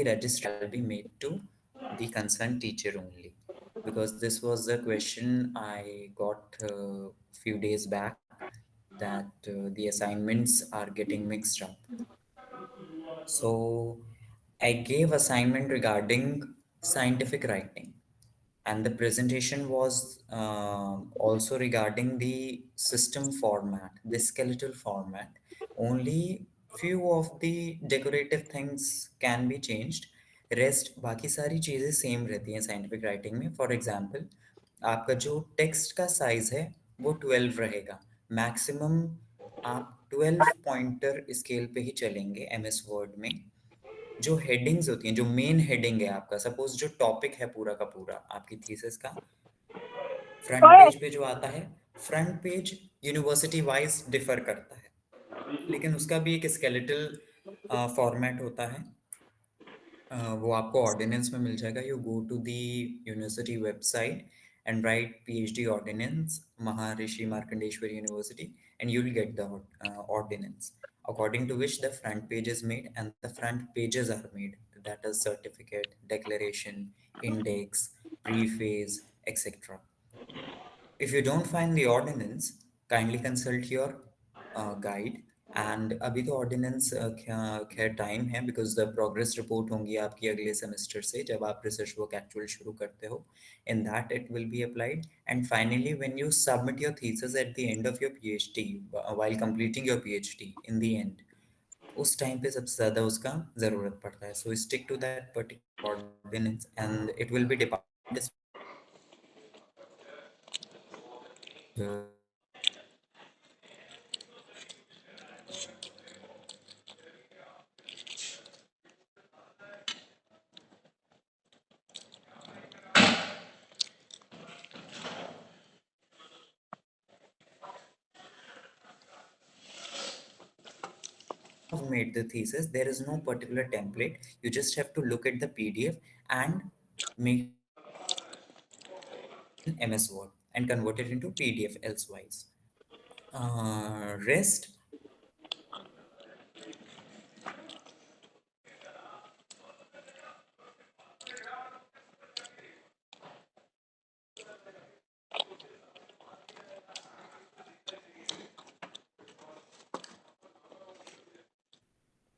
register shall be made to the concerned teacher only, because this was the question I got a few days back, that the assignments are getting mixed up. So I gave assignment regarding scientific writing, and the presentation was also regarding the system format, the skeletal format. Only few of the decorative things can be changed. Rest बाकी सारी चीज़ें same रहती हैं scientific writing में. For example, आपका जो text का size है वो 12 रहेगा मैक्सिमम. आप 12 पॉइंटर स्केल पे ही चलेंगे एमएस वर्ड में. जो हेडिंग्स होती हैं, जो मेन हेडिंग है आपका, सपोज जो टॉपिक है पूरा का पूरा आपकी थीसिस का, फ्रंट पेज पे जो आता है, front page university wise differ करता है, लेकिन उसका भी एक स्केलेटल फॉर्मेट होता है. वो आपको ऑर्डिनेंस में मिल जाएगा. You go to the university website and write PhD ordinance Maharishi Markandeeshwari University, and you'll get the ordinance, according to which the front page is made, and the front pages are made, that is certificate, declaration, index, preface, etc. If you don't find the ordinance, kindly consult your guide. And अभी तो ordinance खैर time है, because the progress report होंगी आपकी अगले semester से, जब आप रिसर्च वर्क एक्चुअल शुरू करते हो. In that it will be applied. And finally when you submit your thesis at the end of your PhD, while completing your PhD in the end, उस टाइम पे सबसे ज़्यादा उसका ज़रूरत पड़ता है. So stick to that particular ordinance, and it will be department made the thesis. There is no particular template. You just have to look at the PDF and make in MS Word and convert it into PDF elsewise. Rest,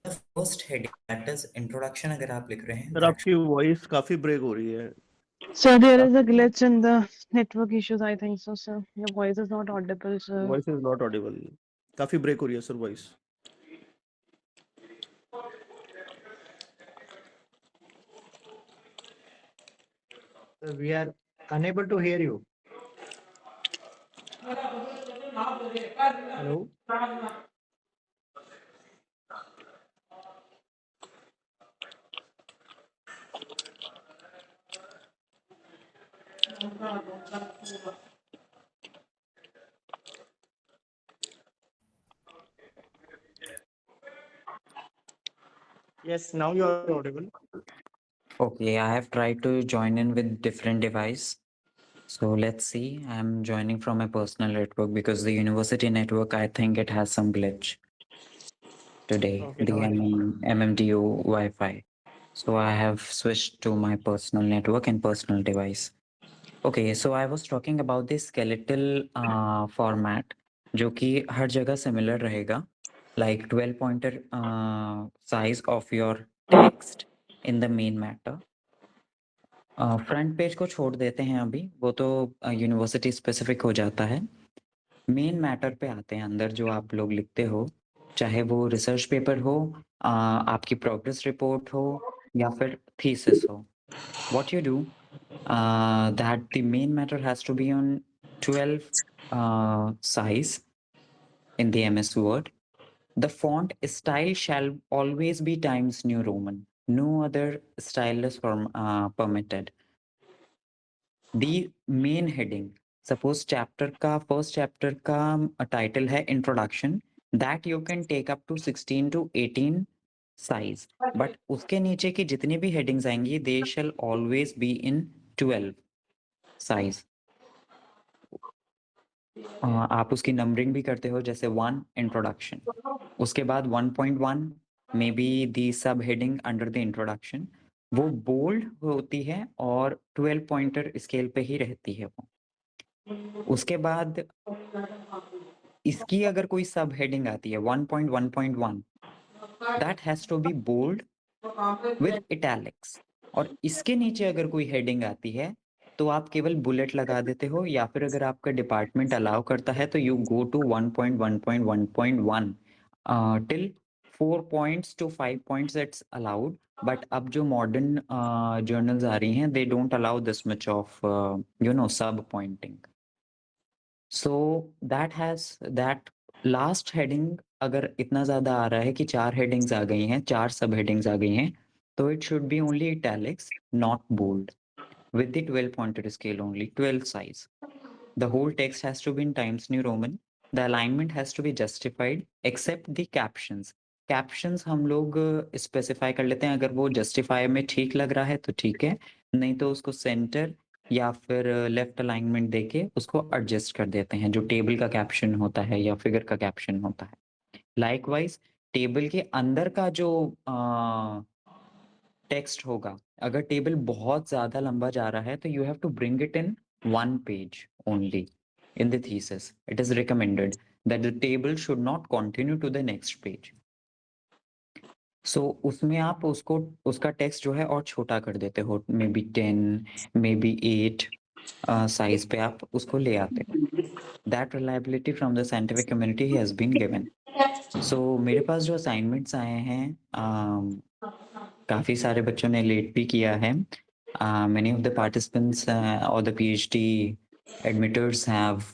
the first heading, that is introduction, अगर आप लिख रहे हैं, sir that आपकी voice काफी break हो रही है. Sir, there is a glitch in the network issues, I think so, sir. Your voice is not audible, sir. Voice is not Audible. काफी ब्रेक हो रही है sir voice. Sir, we are unable to hear you. Hello? Yes, now you are audible. okay. I have tried to join in with different device. So let's see. I'm joining from my personal network because the university network, I think it has some glitch today, Okay, the no worries. MMDO Wi-Fi. So I have switched to my personal network and personal device. Okay, so I was talking about the skeletal format, जो कि हर जगह similar रहेगा, like 12 pointer size of your text in the main matter. Front page को छोड़ देते हैं अभी, वो तो यूनिवर्सिटी स्पेसिफिक हो जाता है. मेन मैटर पे आते हैं, अंदर जो आप लोग लिखते हो, चाहे वो रिसर्च पेपर हो, आपकी प्रोग्रेस रिपोर्ट हो, या फिर थीसिस हो. What you do, that the main matter has to be on 12 size in the MS Word. The font style shall always be Times New Roman. No other style is permitted. The main heading, suppose chapter का first chapter का title है introduction, that you can take up to 16 to 18 size, but उसके नीचे की जितनी भी headings आएंगी, they shall always be in 12 size. आप उसकी नंबरिंग भी करते हो, जैसे 1 इंट्रोडक्शन, उसके बाद 1.1 मे बी दी सब हेडिंग अंडर द इंट्रोडक्शन, वो बोल्ड होती है और 12 पॉइंटर स्केल पे ही रहती है वो। उसके बाद इसकी अगर कोई सब हेडिंग आती है 1.1.1, that has to be bold with italics, और इसके नीचे अगर कोई हेडिंग आती है तो आप केवल बुलेट लगा देते हो, या फिर अगर आपका डिपार्टमेंट अलाउ करता है तो you go to 1.1.1.1 till 4 points to 5 points it's allowed. But अब जो मॉडर्न जर्नल्स आ रही हैं they don't allow this much of sub pointing. So that has that last heading अगर इतना ज़्यादा आ रहा है कि 4 हेडिंग्स आ गई हैं, 4 सब हेडिंग्स आ गई हैं, तो it should be only italics, not bold, with the 12 pointed scale only, 12 size. The whole text has to be in Times New Roman. The alignment has to be justified except the captions. Captions हम लोग specify कर लेते हैं, अगर वो justify में ठीक लग रहा है तो ठीक है, नहीं तो उसको सेंटर या फिर लेफ्ट अलाइनमेंट देके उसको एडजस्ट कर देते हैं, जो टेबल का कैप्शन होता है या फिगर का कैप्शन होता है। लाइकवाइज टेबल के अंदर का जो टेक्स्ट होगा, अगर टेबल बहुत ज़्यादा लंबा जा रहा है तो you have to bring it in 1 page only in the thesis. It is recommended that the table should not continue to the next page. So उसमें आप उसको उसका टेक्स्ट जो है और छोटा कर देते हो, maybe 10 maybe 8 size पे आप उसको ले आते हो। That reliability from the scientific community has been given. So मेरे पास जो असाइनमेंट्स आए हैं, काफ़ी सारे बच्चों ने लेट भी किया है। Many of the participants or the PhD admitters have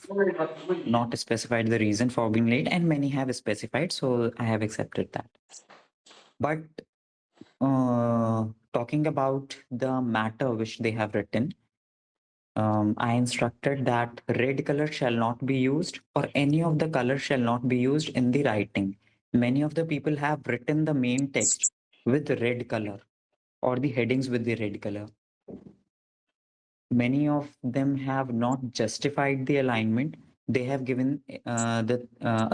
not specified the reason for being late, and many have specified, so I have accepted that. But talking about the matter which they have written, I instructed that red color shall not be used, or any of the color shall not be used in the writing. Many of the people have written the main text with red color or the headings with the red color. Many of them have not justified the alignment. They have given the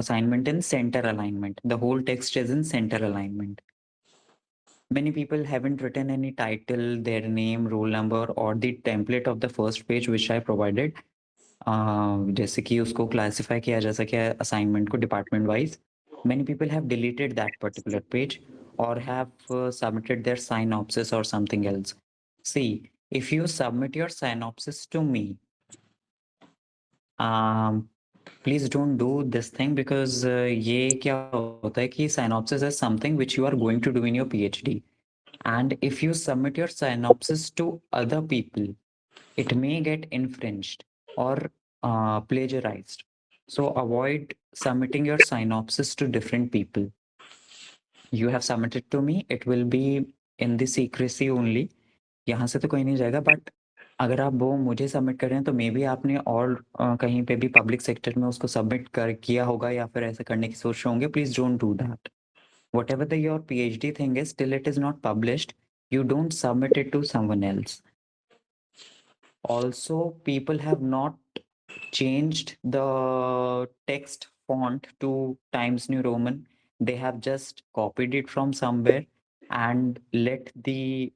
assignment in center alignment. The whole text is in center alignment. Many people haven't written any title, their name, roll number, or the template of the first page which I provided. जैसे कि उसको classify किया जा सके assignment को department wise. Many people have deleted that particular page or have submitted their synopsis or something else. See, if you submit your synopsis to me, please don't do this thing, because ये क्या होता है कि synopsis is something which you are going to do in your PhD, and if you submit your synopsis to other people, it may get infringed or plagiarized. So avoid submitting your synopsis to different people. You have submitted to me, it will be in the secrecy only. यहाँ से तो कोई नहीं जाएगा, but अगर आप वो मुझे सबमिट कर रहे हैं तो मे बी आपने और कहीं पे भी पब्लिक सेक्टर में उसको सबमिट कर किया होगा या फिर ऐसा करने की सोच रहे होंगे. Please don't do that. Whatever the your PhD thing is, till it is not published, you don't submit it to someone else. Also, people have not changed the text font to Times New Roman. They have just copied it from somewhere and let the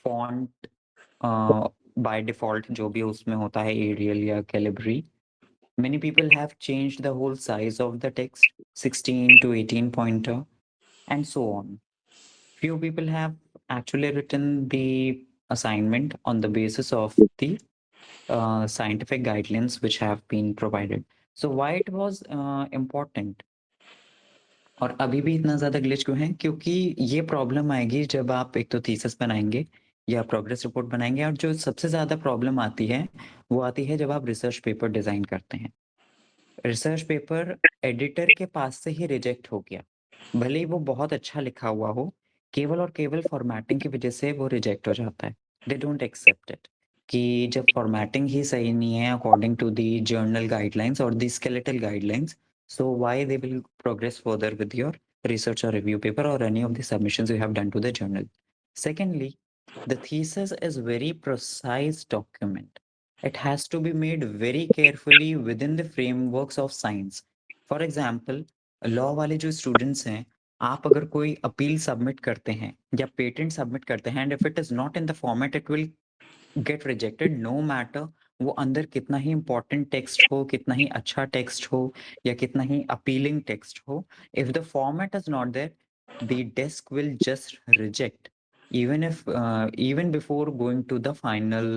font by default जो भी उसमें होता है Arial या Calibri. Many people have changed the whole size of the text, 16 to 18 pointer, and so on. Few people have actually written the assignment on the basis of the scientific guidelines which have been provided. So why it was important? और अभी भी इतना ज़्यादा glitch क्यों है? क्योंकि ये problem आएगी जब आप एक तो थीसिस बनाएंगे या प्रोग्रेस रिपोर्ट बनाएंगे, और जो सबसे ज़्यादा प्रॉब्लम आती है वो आती है जब आप रिसर्च पेपर डिज़ाइन करते हैं. रिसर्च पेपर एडिटर के पास से ही रिजेक्ट हो गया, भले ही वो बहुत अच्छा लिखा हुआ हो, केवल और केवल फॉर्मेटिंग की वजह से वो रिजेक्ट हो जाता है. दे डोंट एक्सेप्ट इट कि जब फॉर्मेटिंग ही सही नहीं है according to the journal guidelines और the skeletal guidelines, so why they will progress further with your research or review paper or any of the submissions you have done to the journal. Secondly, the thesis is very precise document. It has to be made very carefully within the frameworks of science. For example, law वाले जो students हैं आप अगर कोई appeal submit करते हैं या patent submit करते हैं, and if it is not in the format, it will get rejected, no matter वो अंदर कितना ही इंपॉर्टेंट टेक्स्ट हो, कितना ही अच्छा टेक्स्ट हो या कितना ही अपीलिंग टेक्स्ट हो, if the format is not there, the desk will just reject, even if even before going to the final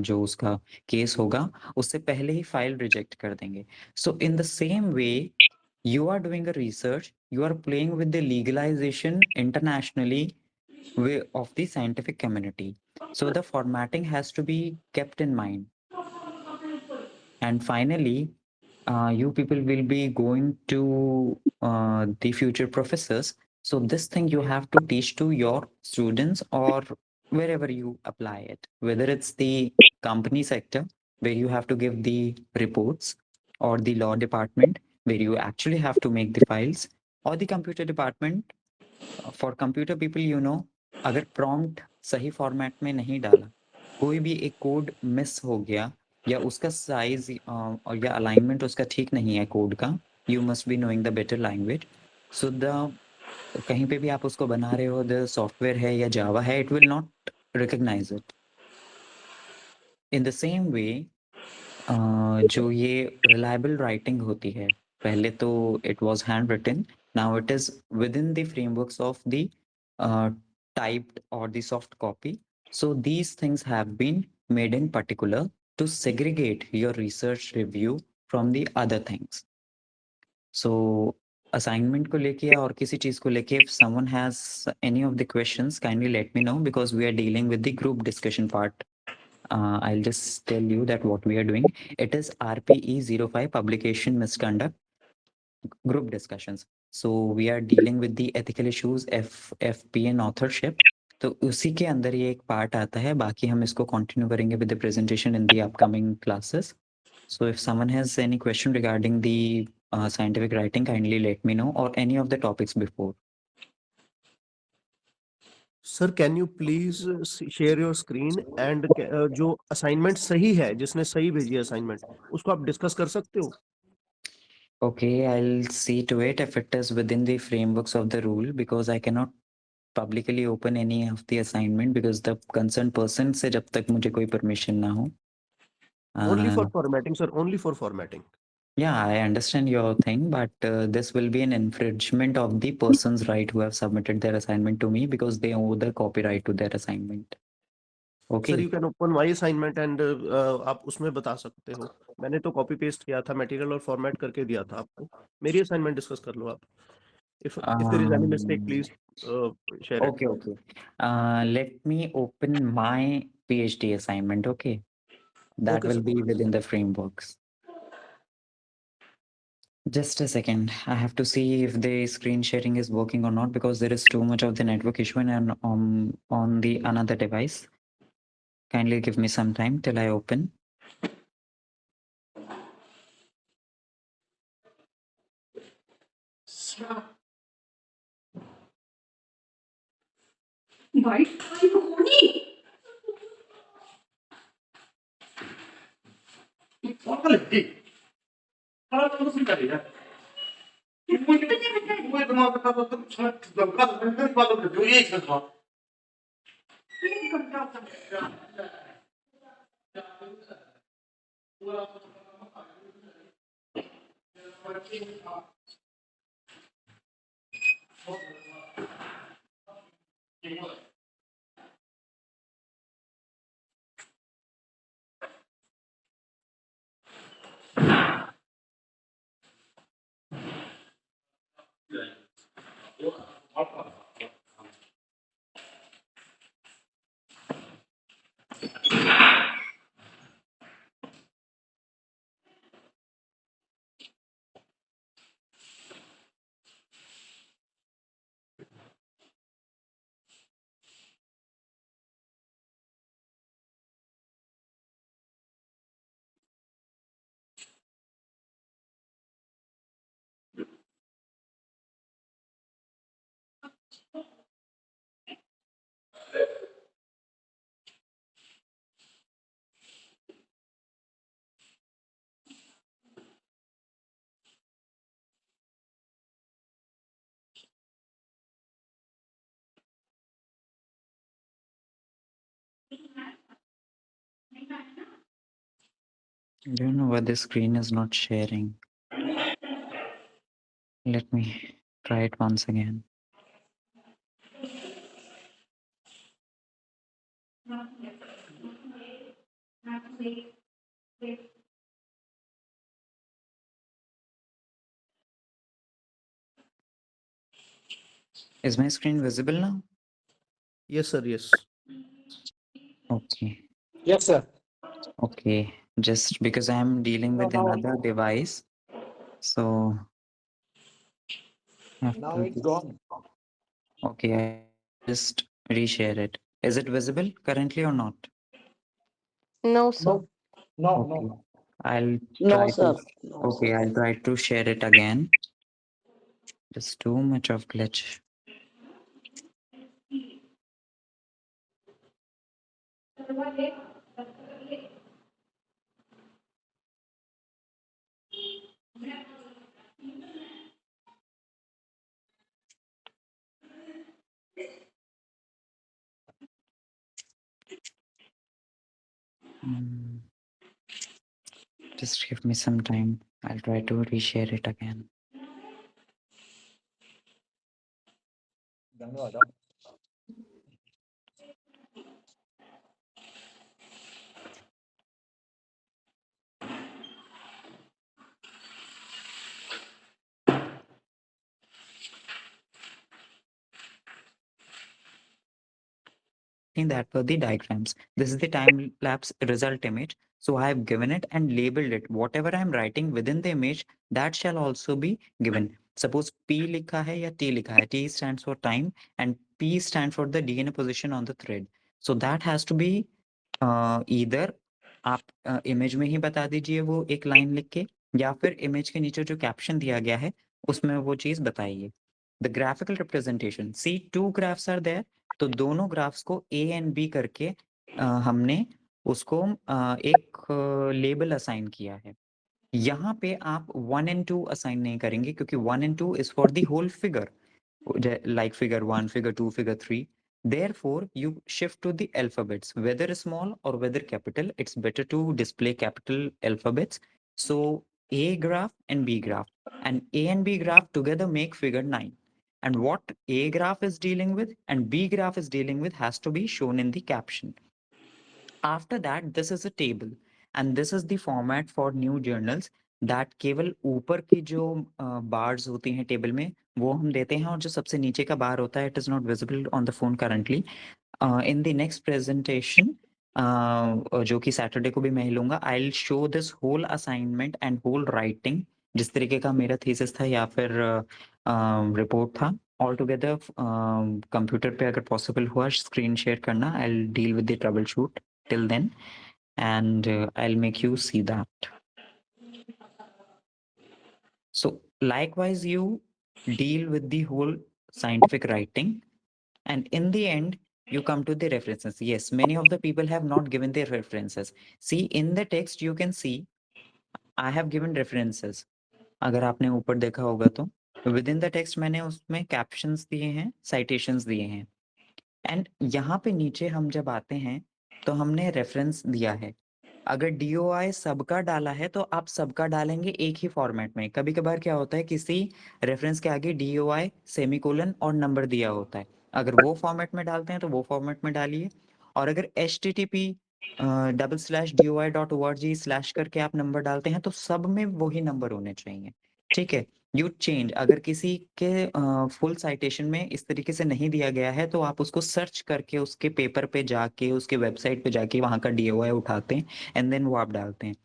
जो उसका केस होगा उससे पहले ही फाइल रिजेक्ट कर देंगे. So in the same way, you are doing a research, you are playing with the legalization internationally of the scientific community. So the formatting has to be kept in mind. And finally, you people will be going to the future professors. So this thing you have to teach to your students or wherever you apply it, whether it's the company sector where you have to give the reports, or the law department where you actually have to make the files, or the computer department. For computer people, you know, अगर prompt सही format में नहीं डाला, कोई भी एक code miss हो गया या उसका साइज और या अलाइनमेंट उसका ठीक नहीं है कोड का, you must be knowing the better language. So the कहीं पे भी आप उसको बना रहे हो, द सॉफ्टवेयर है या जावा है, it will not recognise it. In the same way, जो ये रिलायबल राइटिंग होती है, पहले तो it was handwritten, now it is within the frameworks of the typed or the soft copy. So these things have been made in particular to segregate your research review from the other things. So assignment को लेके और किसी चीज को लेके, if someone has any of the questions, kindly let me know, because we are dealing with the group discussion part. I'll just tell you that what we are doing. It is RPE 05 publication misconduct group discussions. So we are dealing with the ethical issues, FP and authorship. तो उसी के अंदर ये एक part आता है, बाकी हम इसको कंटिन्यू करेंगे with the presentation in the upcoming classes. So if someone has any question regarding the scientific writing, kindly let me know, or any of the topics before. Sir can you please share your screen and जो assignment सही है, जिसने सही भेजी है assignment, उसको आप discuss कर सकते हो. Okay, I'll see to it if it is within the frameworks of the rule, because I cannot publicly open any of the assignment because the concerned person से जब तक मुझे कोई permission ना हो. Only for formatting sir, only for formatting. Yeah, I understand your thing, but this will be an infringement of the person's right who have submitted their assignment to me, because they owe the copyright to their assignment. Sir Okay. You can open my assignment and आप उसमें बता सकते हो. मैंने तो copy paste किया था material और फॉर्मेट करके दिया था आपको. मेरी असाइनमेंट डिस्कस कर लो आप. If there is any mistake please share it. Okay, okay. Let me open my PhD assignment. Okay, that Okay, will sir. be within the frameworks. Just a second. I have to see if the screen sharing is working or not, because there is too much of the network issue and on the another device. Kindly give me some time till I open. I don't know why the screen is not sharing. Let me try it once again. Is my screen visible now? Yes, sir. Yes. Okay. Yes, sir. Okay. Just because I'm dealing with another device, so I have Now to it's just- gone. Okay, I just reshare it. Is it visible currently or not? No, sir. No, Okay. no. I'll No, try sir. to. No, Okay, sir. I'll try to share it again. There's too much of glitch. Hmm. Just give me some time. I'll try to reshare it again. ధన్యవాద That were the diagrams. This is the time lapse result image. So I have given it and labeled it. Whatever I am writing within the image, that shall also be given. Suppose P likha hai ya T likha hai. T stands for time and P stands for the DNA position on the thread. So that has to be either आप image में ही बता दीजिए वो एक line लिख के, या फिर इमेज के नीचे जो कैप्शन दिया गया है उसमें वो चीज बताइए. The graphical representation, see 2 graphs are there. तो दोनों ग्राफ्स को ए एंड बी करके हमने उसको एक लेबल असाइन किया है. यहाँ पे आप 1 and 2 असाइन नहीं करेंगे क्योंकि 1 and 2 is for the whole figure, like figure 1, figure 2, figure 3. Therefore, you shift to the alphabets, whether small or whether capital. It's better to display capital alphabets. So A graph and B graph, and A and B graph together make figure 9. And what A graph is dealing with and B graph is dealing with has to be shown in the caption. After that, this is a table, and this is the format for new journals. that केवल ऊपर की जो bars होती हैं table में वो हम देते हैं, और जो सबसे नीचे का बार होता है, it is not visible on the phone currently. In the next presentation, जो कि सैटरडे को भी मैं ही लूंगा, I will show this whole assignment and whole writing. जिस तरीके का मेरा थीसिस था या फिर रिपोर्ट था, ऑल टुगेदर कंप्यूटर पे अगर पॉसिबल हुआ स्क्रीन शेयर करना. I will deal with the trouble shoot till then, and I'll make you see that. So likewise, you deal with the whole scientific writing, and in the end you come to the references. Yes, many of the people have not given their references. See, in the text you can see I have given references. अगर आपने ऊपर देखा होगा तो with in the text मैंने उसमें captions दिए हैं, साइटेशंस दिए हैं. एंड यहाँ पे नीचे हम जब आते हैं तो हमने रेफरेंस दिया है. अगर DOI सबका डाला है तो आप सबका डालेंगे एक ही फॉर्मेट में. कभी कभार क्या होता है, किसी रेफरेंस के आगे DOI सेमीकोलन और नंबर दिया होता है. अगर वो फॉर्मेट में डालते हैं तो वो फॉर्मेट में डालिए, और अगर http://doi.org/ करके आप नंबर डालते हैं तो सब में वही नंबर होने चाहिए. ठीक है. यू चेंज, अगर किसी के फुल साइटेशन में इस तरीके से नहीं दिया गया है तो आप उसको सर्च करके उसके पेपर पे जाके उसके वेबसाइट पे जाके वहाँ का DOI उठाते हैं एंड देन वो आप डालते हैं.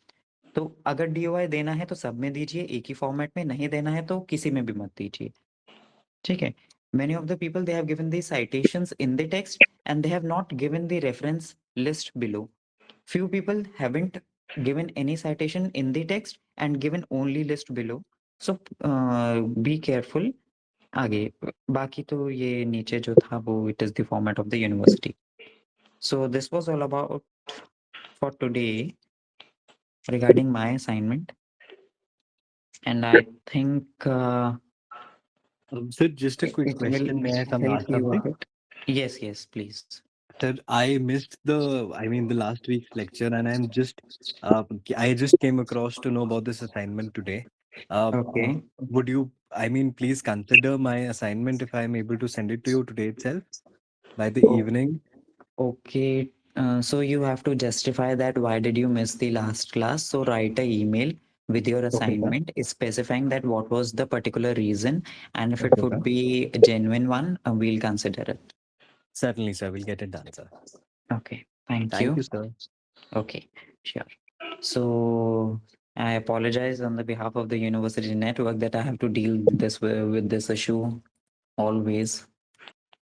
तो अगर DOI देना है तो सब में दीजिए एक ही फॉर्मेट में, नहीं देना है तो किसी में भी मत दीजिए. ठीक है. Many of the people, they have given the citations in the text and they have not given the reference list below. Few people haven't given any citation in the text and given only list below. So be careful. आगे बाकी तो ये नीचे जो था वो it is the format of the university. So this was all about for today regarding my assignment, and I think Sir, just a quick it will question. May I come help ask you a something? bit. Yes, please. Sir, I missed the last week's lecture, and I just came across to know about this assignment today. Okay. Would you, please consider my assignment if I'm able to send it to you today itself by the Oh. evening? Okay. So you have to justify that why did you miss the last class? So write a email with your sir. assignment specifying that what was the particular reason, and if Okay, it sir. would be a genuine one, we'll consider it. Certainly, sir. We'll get it done, sir. Okay. Thank Thank you. you, sir. Okay. Sure. So I apologize on the behalf of the university network that I have to deal with this issue always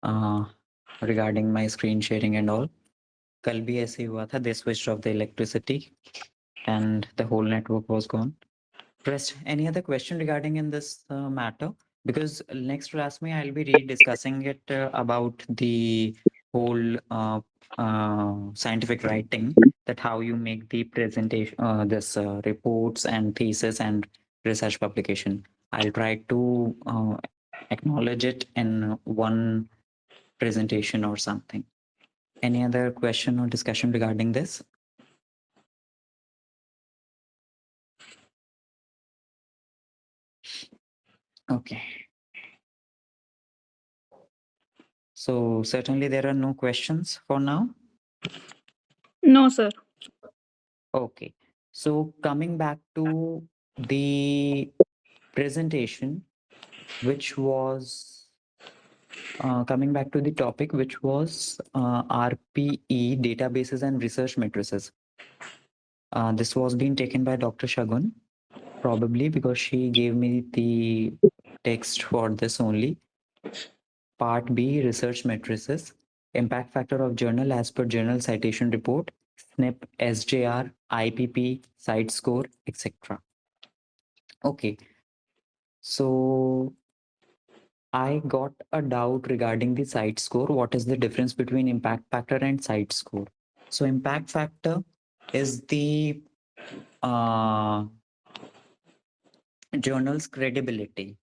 uh, regarding my screen sharing and all. कल भी ऐसे ही हुआ था. They switched off the electricity and the whole network was gone. Rest, any other question regarding in this matter? Because next class may I'll be re-discussing it about the whole scientific writing, that how you make the presentation, this reports and thesis and research publication. I'll try to acknowledge it in one presentation or something. Any other question or discussion regarding this? Okay. So certainly there are no questions for now. No, sir. Okay. So coming back to the presentation, which was coming back to the topic, which was RPE, databases and research matrices. This was being taken by Dr. Shagun, probably because she gave me the text for this only. Part B, research matrices, impact factor of journal as per journal citation report, SNP, SJR, IPP, site score, etc. Okay, so I got a doubt regarding the site score. What is the difference between impact factor and site score? So impact factor is the journal's credibility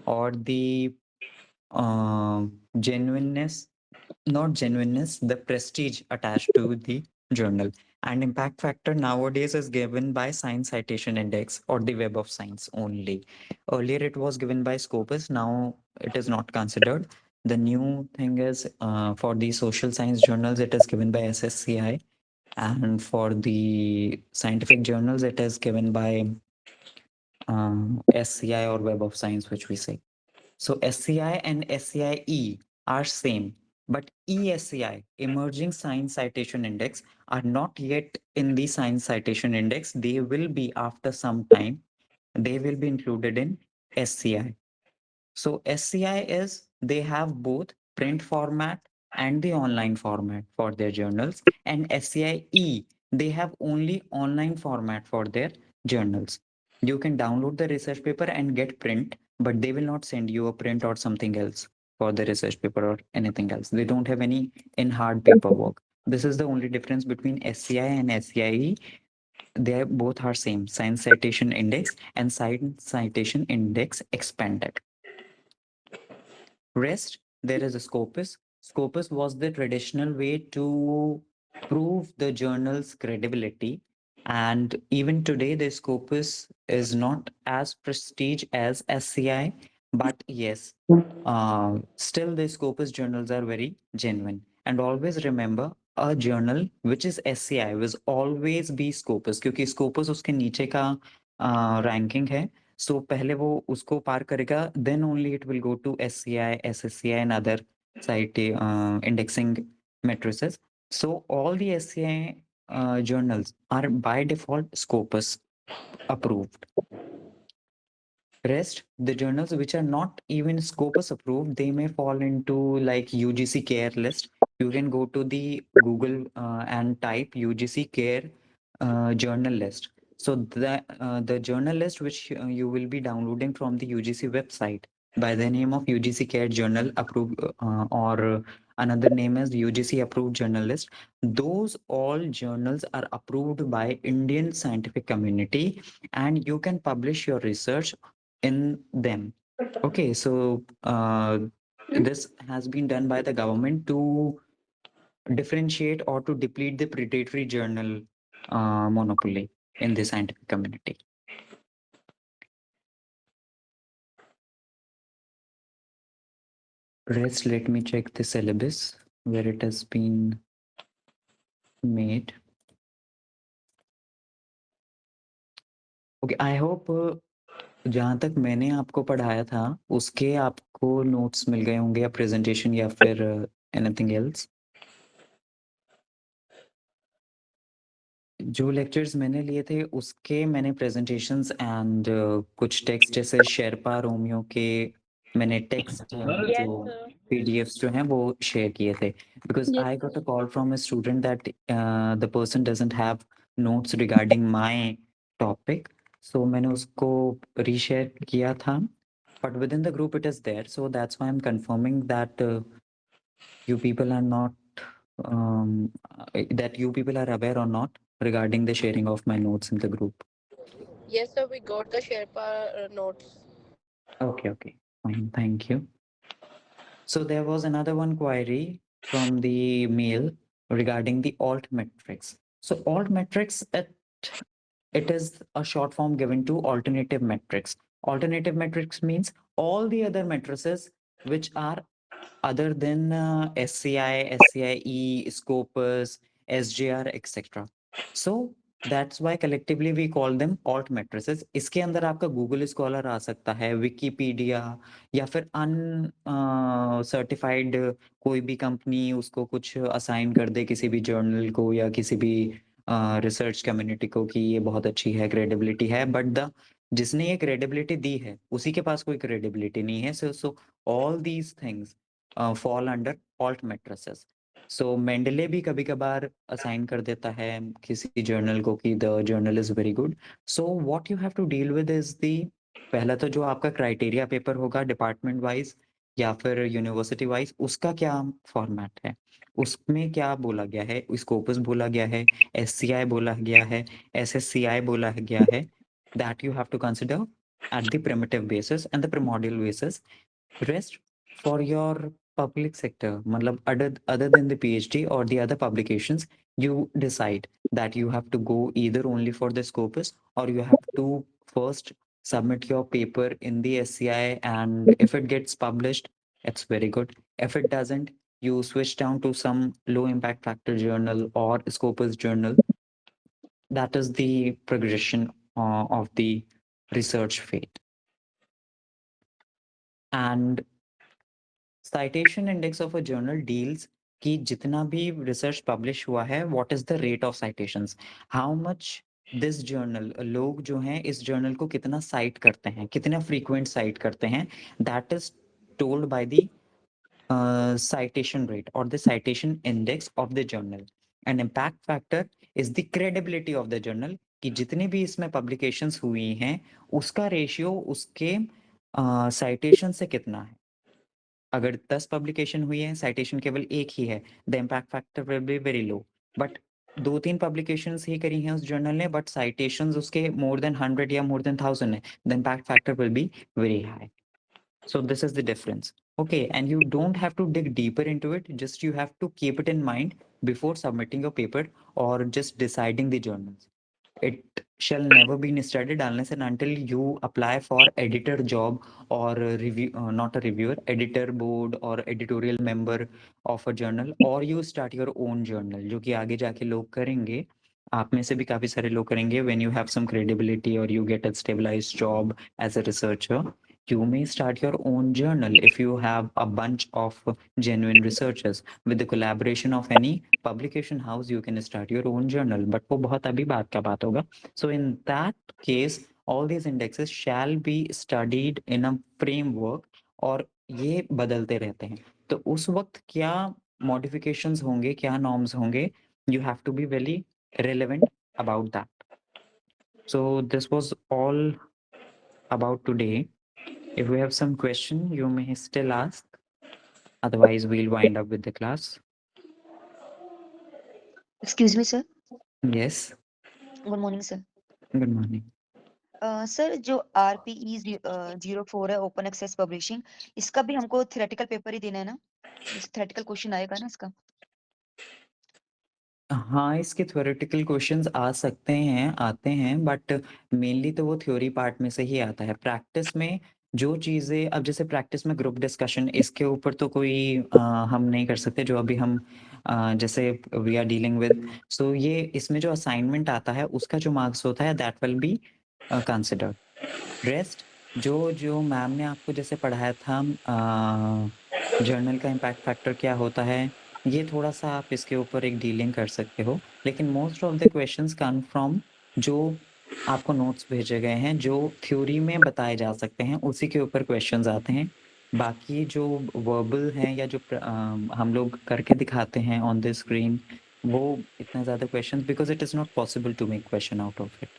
or the genuineness, not genuineness, the prestige attached to the journal. And impact factor nowadays is given by Science Citation Index or the Web of Science only. Earlier it was given by Scopus, now it is not considered. The new thing is for the social science journals, it is given by SSCI. And for the scientific journals, it is given by SCI or Web of Science, which we say. So SCI and SCIE are same, but ESCI, Emerging Science Citation Index, are not yet in the Science Citation Index. They will be after some time. They will be included in SCI. So SCI is, they have both print format and the online format for their journals, and SCIE, they have only online format for their journals. You can download the research paper and get print, but they will not send you a print or something else for the research paper or anything else. They don't have any in hard paperwork. This is the only difference between SCI and SCIE. They both are same, Science Citation Index and Science Citation Index expanded. Rest, there is a Scopus. Scopus was the traditional way to prove the journal's credibility. And even today, the Scopus is not as prestige as SCI, but yes, still the Scopus journals are very genuine. And always remember, a journal which is SCI will always be Scopus, क्योंकि Scopus उसके नीचे का ranking है. So पहले वो उसको पार करेगा, then only it will go to SCI, SSCI and other site indexing matrices. So all the SCI journals are by default Scopus approved. Rest, the journals which are not even Scopus approved, they may fall into like UGC CARE list. You can go to the Google and type UGC CARE journal list. So the journal list which you will be downloading from the UGC website by the name of UGC CARE journal approved or another name is UGC approved journal list. Those all journals are approved by Indian scientific community, and you can publish your research in them. Okay, so this has been done by the government to differentiate or to deplete the predatory journal monopoly in the scientific community. Rest, let me check the syllabus where it has been made. Okay, I hope जहाँ तक मैंने आपको पढ़ाया था उसके आपको notes मिल गए होंगे या प्रेजेंटेशन या फिर एनीथिंग एल्स। जो लेक्चर्स मैंने लिए थे उसके मैंने प्रेजेंटेशंस एंड कुछ टेक्स्ट जैसे शेरपा रोमियो के मैंने टेक्स्ट जो पीडीएफ्स जो हैं वो शेयर किए थे because Yes, I got a call from a student that the person doesn't have notes regarding my topic, so मैंने उसको रीशेयर किया था, but within the group it is there, so that's why I'm confirming that you people are not that you people are aware or not regarding the sharing of my notes in the group. Yes, sir, we got the Sherpa notes. Okay, fine, thank you. So there was another one query from the mail regarding the alt metrics. So alt metrics, it is a short form given to alternative metrics. Alternative metrics means all the other matrices which are other than SCI, SCIE, Scopus, SGR, etc. So that's why collectively we call them alt matrices. इसके अंदर आपका Google Scholar आ सकता है, Wikipedia या फिर certified कोई भी company उसको कुछ असाइन कर दे किसी भी जर्नल को या किसी भी रिसर्च कम्युनिटी को कि ये बहुत अच्छी है, क्रेडिबिलिटी है, बट द जिसने ये क्रेडिबिलिटी दी है उसी के पास कोई क्रेडिबिलिटी नहीं है. So all these things fall under alt matrices. So Mendel भी कभी कभार असाइन कर देता है किसी जर्नल को कि the journal is very good. So what you have to deal with is the, पहला तो जो आपका क्राइटेरिया पेपर होगा डिपार्टमेंट वाइज या फिर यूनिवर्सिटी वाइज, उसका क्या फॉर्मेट है, उसमें क्या बोला गया है, स्कोपस बोला गया है, SCI बोला गया है, SSCI बोला गया है, that you have to consider at the primitive basis and the primordial basis. Rest for your public sector, matlab other than the PhD or the other publications, you decide that you have to go either only for the Scopus or you have to first submit your paper in the SCI, and if it gets published, it's very good. If it doesn't, you switch down to some low impact factor journal or Scopus journal. That is the progression of the research fate. And citation index of a journal deals कि जितना भी research publish हुआ है, what is the rate of citations, how much this journal, लोग जो हैं इस journal को कितना साइट करते हैं, कितना फ्रीक्वेंट साइट करते हैं, that is told by the citation rate or the citation index of the journal. And impact factor is the credibility of the journal कि जितने भी इसमें publications हुई हैं उसका रेशियो उसके citation से कितना है. अगर 10 पब्लिकेशन हुई है, साइटेशन केवल एक ही है, the impact factor will be very low. But 2-3 publications ही करी हैं उस जर्नल ने, बट साइटेशंस उसके मोर देन 100 या मोर देन 1000 है, the impact factor will be very high. So this is the difference. Okay, and you don't have to dig deeper into it, just you have to keep it in mind before submitting your paper or just deciding the journals. It shall never be studied unless and until you apply for editor job or not a reviewer, editor board or editorial member of a journal, or you start your own journal, जो कि आगे जाके लोग करेंगे, आप में से भी काफी सारे लोग करेंगे. When you have some credibility or you get a stabilized job as a researcher, you may start your own journal if you have a bunch of genuine researchers. With the collaboration of any publication house, you can start your own journal, but वो बहुत अभी बात का बात होगा. So in that case, all these indexes shall be studied in a framework, और ये बदलते रहते हैं. तो उस वक्त क्या modifications होंगे, क्या norms होंगे, you have to be very relevant about that. So this was all about today. If we have some question, you may still ask. Otherwise, we'll wind up with the class. Excuse me, sir. Yes. Good morning, sir. Good morning. Sir जो RPE 04 है open access publishing, इसका भी हमको theoretical paper ही देना है ना? Theoretical question आएगा ना इसका? हाँ, इसके थ्योरेटिकल क्वेश्चंस आ सकते हैं, आते हैं, बट मेनली तो वो थ्योरी पार्ट में से ही आता है। प्रैक्टिस में जो चीज़ें, अब जैसे प्रैक्टिस में ग्रुप डिस्कशन, इसके ऊपर तो कोई हम नहीं कर सकते, जो अभी हम जैसे वी आर डीलिंग विद। सो ये इसमें जो असाइनमेंट आता है उसका जो मार्क्स होता है that will be considered. Rest जो मैम ने आपको जैसे पढ़ाया था, जर्नल का इम्पैक्ट फैक्टर क्या होता है, ये थोड़ा-सा आप इसके ऊपर एक डीलिंग कर सकते हो। लेकिन most of the questions come from जो आपको नोट्स भेजे गए हैं, जो थ्योरी में बताए जा सकते हैं, उसी के ऊपर क्वेश्चंस आते हैं। बाकी जो वर्बल हैं या जो हम लोग करके दिखाते हैं ऑन द स्क्रीन, वो इतना ज़्यादा questions, because it is not possible to make question out of it.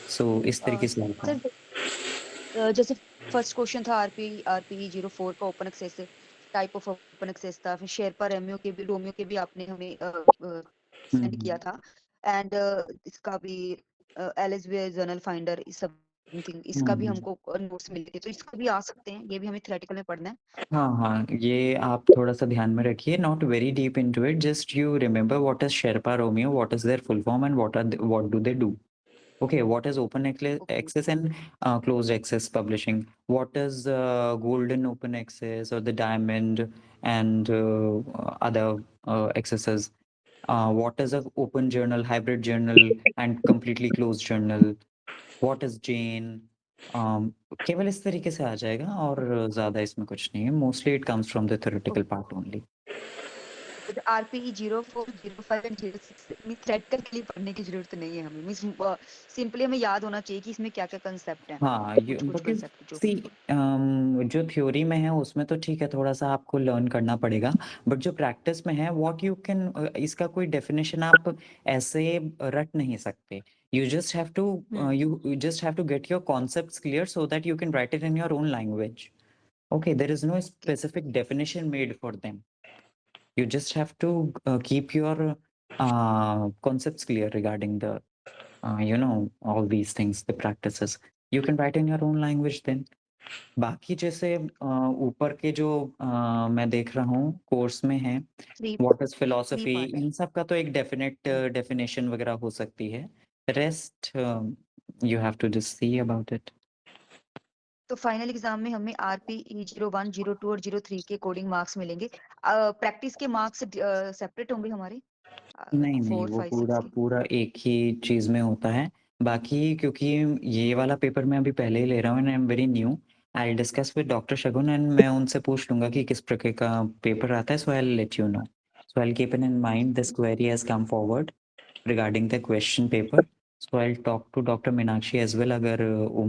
So इस तरीके से होता है। सर जैसे फर्स्ट क्वेश्चन था आरपी 04 का open access type of open access था, फिर शेरपा रोमियो के भी आपने हमें सेंड किया था, एंड इसका भी एलएसबी जर्नल फाइंडर समथिंग, इसका भी हमको नोट्स मिले थे, तो इसका भी आ सकते हैं, ये भी हमें थ्योरेटिकल में पढ़ना है। हाँ, ये आप थोड़ा-सा ध्यान में रखिए, not very deep into it, just you remember what is Sherpa Romeo, what is there full form, and what do they do? Okay, what is open access and closed access publishing? What is golden open access or the diamond and other accesses? What is a open journal, hybrid journal, and completely closed journal? What is Jane? केवल इस तरीके से आ जाएगा, और ज़्यादा इसमें कुछ नहीं है। Mostly it comes from the theoretical part only. RPE 04, 05 and 06 theoretical के लिए पढ़ने की जरूरत नहीं है हमें, मींस सिंपली हमें याद होना चाहिए कि इसमें क्या-क्या कांसेप्ट हैं, हाँ, कुछ because कांसेप्ट जो see, जो थ्योरी में है उसमें तो ठीक है, थोड़ा-सा आपको लर्न करना पड़ेगा, बट जो प्रैक्टिस में है व्हाट यू कैन, इसका कोई डेफिनेशन आप ऐसे रट नहीं सकते। You just have to you just have to get your concepts clear so that you can write it in your own language. Okay, there is no specific definition made for them. You just have to keep your concepts clear regarding the all these things, the practices. You can write in your own language then. बाकी जैसे ऊपर के जो मैं देख रहा हूँ course में है, three what is three philosophy, part है। इन सब का तो एक डेफिनेट डेफिनेशन वगैरह हो सकती है। Rest you have to just see about it. तो फाइनल एग्जाम में हमें आरपीई 01, 02 और 03 के कोडिंग मार्क्स मिलेंगे। प्रैक्टिस के मार्क्स सेपरेट होंगे हमारे नहीं, 4, वो 5, 6 के। पूरा एक ही चीज़ में होता है। बाकी क्योंकि ये वाला पेपर मैं अभी पहले ही ले रहा हूँ and I am very new, I will discuss with doctor Shagun and मैं उनसे पूछ लूँगा कि किस प्रकार का पेपर आता है, so I will let you know. So I will keep in mind this query has come forward regarding the question paper, so I will talk to doctor Meenakshi as well, अगर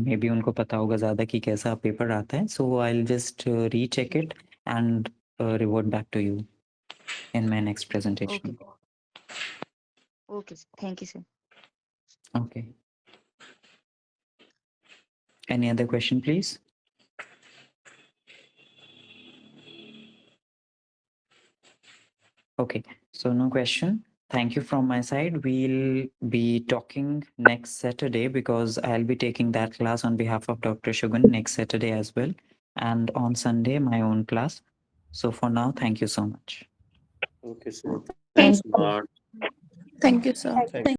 मे बी उनको पता होगा ज़्यादा कि कैसा paper आता है, so I will just recheck it and revert back to you in my next presentation. Okay, thank you sir. Okay. Any other question, please? Okay, so no question. Thank you from my side. We'll be talking next Saturday because I'll be taking that class on behalf of Dr. Shugan next Saturday as well. And on Sunday, my own class. So for now, thank you so much. Okay, sir. Thank Thanks a lot. Thank you, sir. Thank